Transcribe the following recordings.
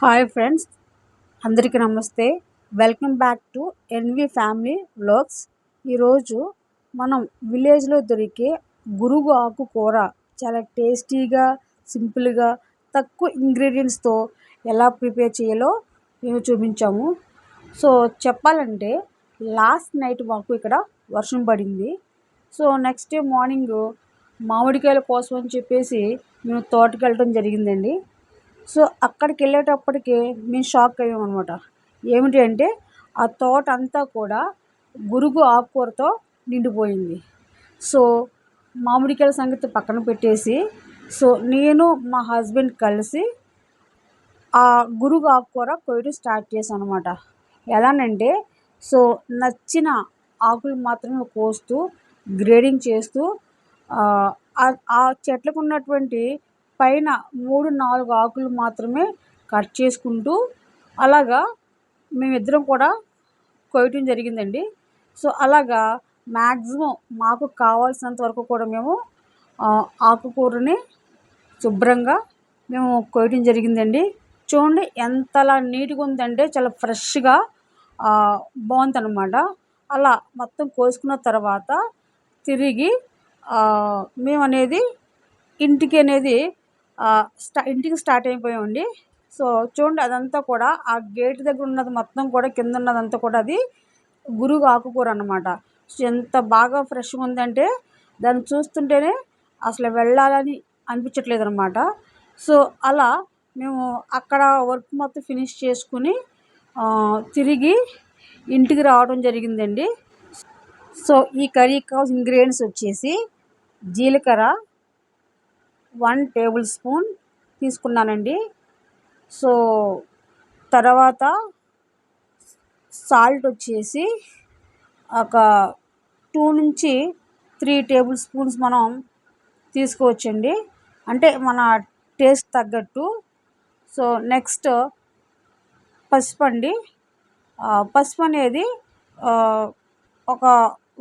Hi friends, అందరికీ నమస్తే. Welcome back to NV family vlogs. ఈరోజు మనం విలేజ్లో దొరికే గురుగు ఆకు కూర చాలా టేస్టీగా, సింపుల్గా, తక్కువ ఇంగ్రీడియంట్స్తో ఎలా ప్రిపేర్ చేయాలో మేము చూపించాము. సో చెప్పాలంటే లాస్ట్ నైట్ మాకు ఇక్కడ వర్షం పడింది. సో నెక్స్ట్ డే మార్నింగ్ మామిడికాయల కోసం అని చెప్పేసి మేము తోటకి వెళ్ళడం జరిగిందండి. సో అక్కడికి వెళ్ళేటప్పటికి మేము షాక్ అయ్యాం అనమాట. ఏమిటి అంటే ఆ తోట అంతా కూడా గురుగు ఆకుకూరతో నిండిపోయింది. సో మామిడికాయల సంగతి పక్కన పెట్టేసి సో నేను మా హస్బెండ్ కలిసి ఆ గురుగు ఆకుకూర కొయ్యడం స్టార్ట్ చేశాను అనమాట. ఎలానంటే సో నచ్చిన ఆకులు మాత్రమే కోస్తూ గ్రేడింగ్ చేస్తూ ఆ చెట్లకు ఉన్నటువంటి పైన 3-4 ఆకులు మాత్రమే కట్ చేసుకుంటూ అలాగా మేమిద్దరం కూడా కొయ్యటం జరిగిందండి. సో అలాగా మ్యాక్సిమం మాకు కావాల్సినంత వరకు కూడా మేము ఆకుకూరని శుభ్రంగా మేము కొయ్యటం జరిగిందండి. చూడండి ఎంతలా నీట్గా ఉందంటే చాలా ఫ్రెష్గా బాగుందన్నమాట. అలా మొత్తం కోసుకున్న తర్వాత తిరిగి మేము అనేది ఇంటికి స్టార్ట్ అయిపోయామండి. సో చూడండి అదంతా కూడా ఆ గేట్ దగ్గర ఉన్నది మొత్తం కూడా కింద ఉన్నదంతా కూడా అది గురుగు ఆకుకూర అన్నమాట. సో ఎంత బాగా ఫ్రెష్గా ఉందంటే దాన్ని చూస్తుంటేనే అసలు వెళ్ళాలని అనిపించట్లేదు అనమాట. సో అలా మేము అక్కడ వర్క్ మొత్తం ఫినిష్ చేసుకుని తిరిగి ఇంటికి రావడం జరిగిందండి. సో ఈ కర్రీకి కావాల్సిన ఇంగ్రీడియంట్స్ వచ్చేసి జీలకర్ర 1 టేబుల్ స్పూన్ తీసుకున్నానండి. సో తర్వాత సాల్ట్ వచ్చేసి ఒక 2-3 టేబుల్ స్పూన్స్ మనం తీసుకోవచ్చండి, అంటే మన టేస్ట్ తగ్గట్టు. సో నెక్స్ట్ పసుపు అండి. పసుపు అనేది ఒక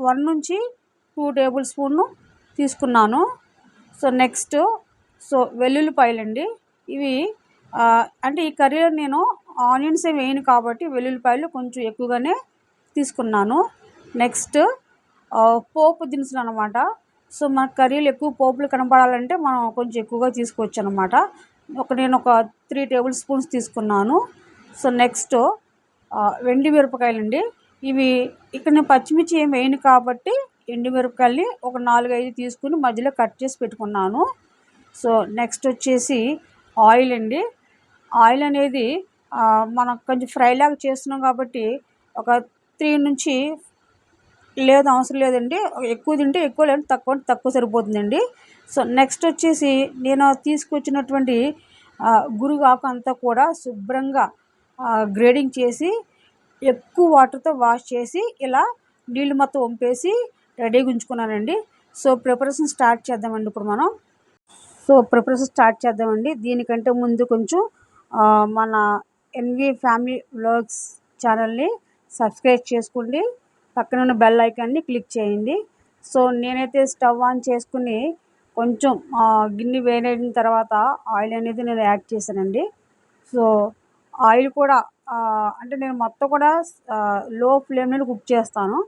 1-2 టేబుల్ స్పూన్లు తీసుకున్నాను. సో నెక్స్ట్ వెల్లుల్లిపాయలండి. ఇవి అంటే ఈ కర్రీలో నేను ఆనియన్స్ ఏమి వేయను కాబట్టి వెల్లుల్లిపాయలు కొంచెం ఎక్కువగానే తీసుకున్నాను. నెక్స్ట్ పోపు దినుసులు అనమాట. సో మన కర్రీలు ఎక్కువ పోపులు కనపడాలంటే మనం కొంచెం ఎక్కువగా తీసుకోవచ్చు అనమాట. నేను ఒక 3 టేబుల్ స్పూన్స్ తీసుకున్నాను. సో నెక్స్ట్ ఎండుమిరపకాయలండి. ఇవి ఇక్కడ నేను పచ్చిమిర్చి ఏమి వేయను కాబట్టి ఎండుమిరపకాయలని ఒక 4-5 తీసుకుని మధ్యలో కట్ చేసి పెట్టుకున్నాను. సో నెక్స్ట్ వచ్చేసి ఆయిల్ అండి. ఆయిల్ అనేది మనం కొంచెం ఫ్రై లాగా చేస్తున్నాం కాబట్టి ఒక 3 నుంచి లేదు అవసరం లేదండి, ఎక్కువ తింటే ఎక్కువ, లేదు తక్కువ సరిపోతుందండి. సో నెక్స్ట్ వచ్చేసి నేను తీసుకొచ్చినటువంటి గురుగు ఆకు అంతా కూడా శుభ్రంగా గ్రేడింగ్ చేసి ఎక్కువ వాటర్తో వాష్ చేసి ఇలా నీళ్ళు మొత్తం వంపేసి రెడీగా ఉంచుకున్నానండి. సో ప్రిపరేషన్ స్టార్ట్ చేద్దామండి ఇప్పుడు మనం. దీనికంటే ముందు కొంచెం మన ఎన్వి ఫ్యామిలీ వ్లాగ్స్ ఛానల్ని సబ్స్క్రైబ్ చేసుకోండి, పక్కన ఉన్న బెల్ ఐకాన్ని క్లిక్ చేయండి. సో నేనైతే స్టవ్ ఆన్ చేసుకుని కొంచెం గిన్నె వేడైన తర్వాత ఆయిల్ అనేది నేను యాడ్ చేశానండి. సో ఆయిల్ కూడా అంటే నేను మొత్తం కూడా లో ఫ్లేమ్లో కుక్ చేస్తాను.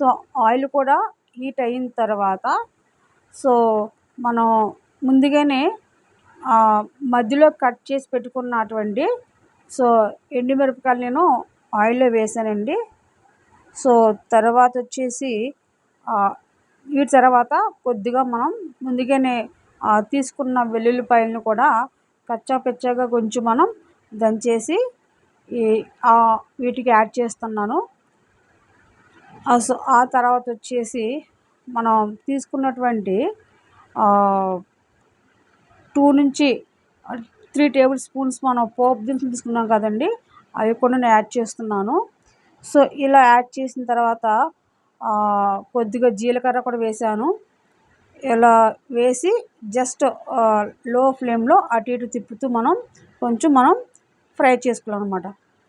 సో ఆయిల్ కూడా హీట్ అయిన తర్వాత సో మనం ముందుగానే మధ్యలో కట్ చేసి పెట్టుకున్నటువంటి సో ఎండుమిరపకాయలు నేను ఆయిల్లో వేసానండి. సో తర్వాత వచ్చేసి వీటి తర్వాత కొద్దిగా మనం ముందుగానే తీసుకున్న వెల్లుల్లిపాయలను కూడా కచ్చాపిచ్చాగా కొంచెం మనం దంచేసి వీటికి యాడ్ చేస్తున్నాను. సో ఆ తర్వాత వచ్చేసి మనం తీసుకున్నటువంటి 2-3 టేబుల్ స్పూన్స్ మనం పోపు దినుసులు తీసుకున్నాం కదండి, అవి కూడా నేను యాడ్ చేస్తున్నాను. సో ఇలా యాడ్ చేసిన తర్వాత కొద్దిగా జీలకర్ర కూడా వేసాను. ఇలా వేసి జస్ట్ లో ఫ్లేమ్లో అటు ఇటు తిప్పుతూ మనం ఫ్రై చేసుకోవాలి అనమాట.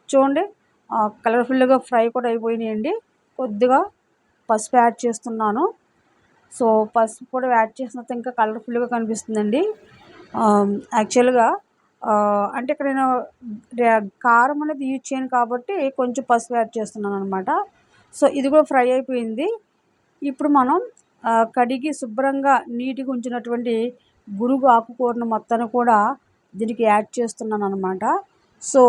చూడండి కలర్ఫుల్గా ఫ్రై కూడా అయిపోయినాయండి. కొద్దిగా పసుపు యాడ్ చేస్తున్నాను. సో పసుపు కూడా యాడ్ చేసిన తర్వాత ఇంకా కలర్ఫుల్గా కనిపిస్తుందండి. యాక్చువల్గా అంటే ఇక్కడ నేను కారం అనేది యూజ్ చేయను కాబట్టి కొంచెం పసుపు యాడ్ చేస్తున్నాను అనమాట. సో ఇది కూడా ఫ్రై అయిపోయింది. ఇప్పుడు మనం కడిగి శుభ్రంగా నీట్గా ఉంచినటువంటి గురుగు ఆకుకూరను మొత్తాన్ని కూడా దీనికి యాడ్ చేస్తున్నాను అనమాట. సో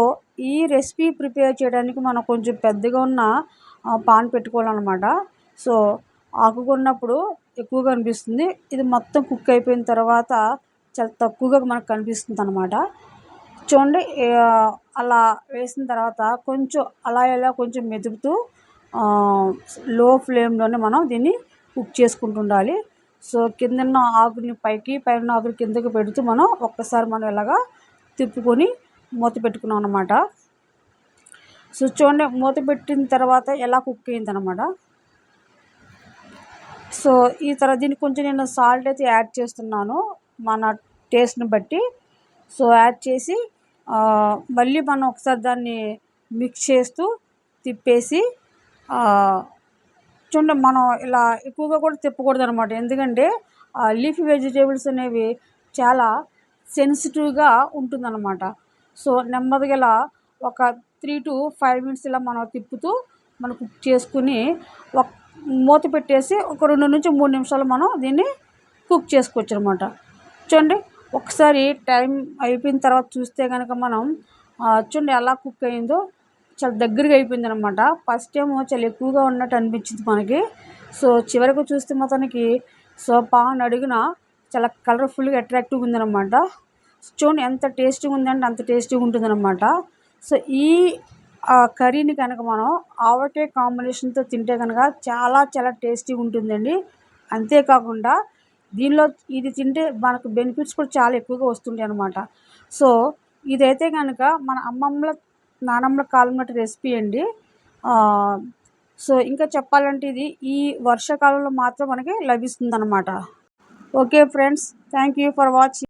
ఈ రెసిపీ ప్రిపేర్ చేయడానికి మనం కొంచెం పెద్దగా ఉన్న పాన్ పెట్టుకోవాలన్నమాట. సో ఆకుకున్నప్పుడు ఎక్కువగా అనిపిస్తుంది. ఇది మొత్తం కుక్ అయిపోయిన తర్వాత చాలా తక్కువగా మనకు కనిపిస్తుంది అనమాట. చూడండి, అలా వేసిన తర్వాత కొంచెం అలా ఇలా కొంచెం మెదుపుతూ లో ఫ్లేమ్లోనే మనం దీన్ని కుక్ చేసుకుంటూ ఉండాలి. సో కిందన్న ఆకుని పైకి, పైన ఆకుని కిందకి పెడుతూ మనం ఒక్కసారి మనం ఇలాగా తిప్పుకొని మూత పెట్టుకున్నాం అనమాట. సో చూడండి, మూత పెట్టిన తర్వాత ఎలా కుక్ అయిందనమాట. సో ఈ తర్వాత దీనికి కొంచెం నేను సాల్ట్ అయితే యాడ్ చేస్తున్నాను మన టేస్ట్ని బట్టి. సో యాడ్ చేసి మళ్ళీ మనం ఒకసారి దాన్ని మిక్స్ చేస్తూ తిప్పేసి చూడండి, మనం ఇలా ఎక్కువగా కూడా తిప్పకూడదు అనమాట. ఎందుకంటే లీఫీ వెజిటేబుల్స్ అనేవి చాలా సెన్సిటివ్గా ఉంటుందన్నమాట. సో నెమ్మదిగా ఇలా ఒక 3 to 5 minutes ఇలా మనం తిప్పుతూ మనం కుక్ చేసుకుని మూత పెట్టేసి ఒక 2 నుంచి 3 నిమిషాలు మనం దీన్ని కుక్ చేసుకోవచ్చు అనమాట. చూడండి, ఒకసారి టైం అయిపోయిన తర్వాత చూస్తే కనుక మనం చూడండి ఎలా కుక్ అయిందో, చాలా దగ్గరగా అయిపోయింది అనమాట. ఫస్ట్ ఏమో చాలా ఎక్కువగా ఉన్నట్టు అనిపించింది మనకి. సో చివరికి చూస్తే మొత్తానికి సో పాన్ అడుగున చాలా కలర్ఫుల్గా అట్రాక్టివ్గా ఉందన్నమాట. చూడండి ఎంత టేస్టీగా ఉందంటే అంత టేస్టీగా ఉంటుందన్నమాట. సో ఈ కర్రీని కనుక మనం ఆవకాయ కాంబినేషన్తో తింటే కనుక చాలా చాలా టేస్టీగా ఉంటుందండి. అంతేకాకుండా దీనిలో ఇది తింటే మనకు బెనిఫిట్స్ కూడా చాలా ఎక్కువగా వస్తుంటాయి అన్నమాట. సో ఇదైతే కనుక మన అమ్మమ్మల నానమ్మల కాలం నాటి రెసిపీ అండి. సో ఇంకా చెప్పాలంటే ఇది ఈ వర్షాకాలంలో మాత్రం మనకి లభిస్తుంది అన్నమాట. Okay friends, thank you for watching.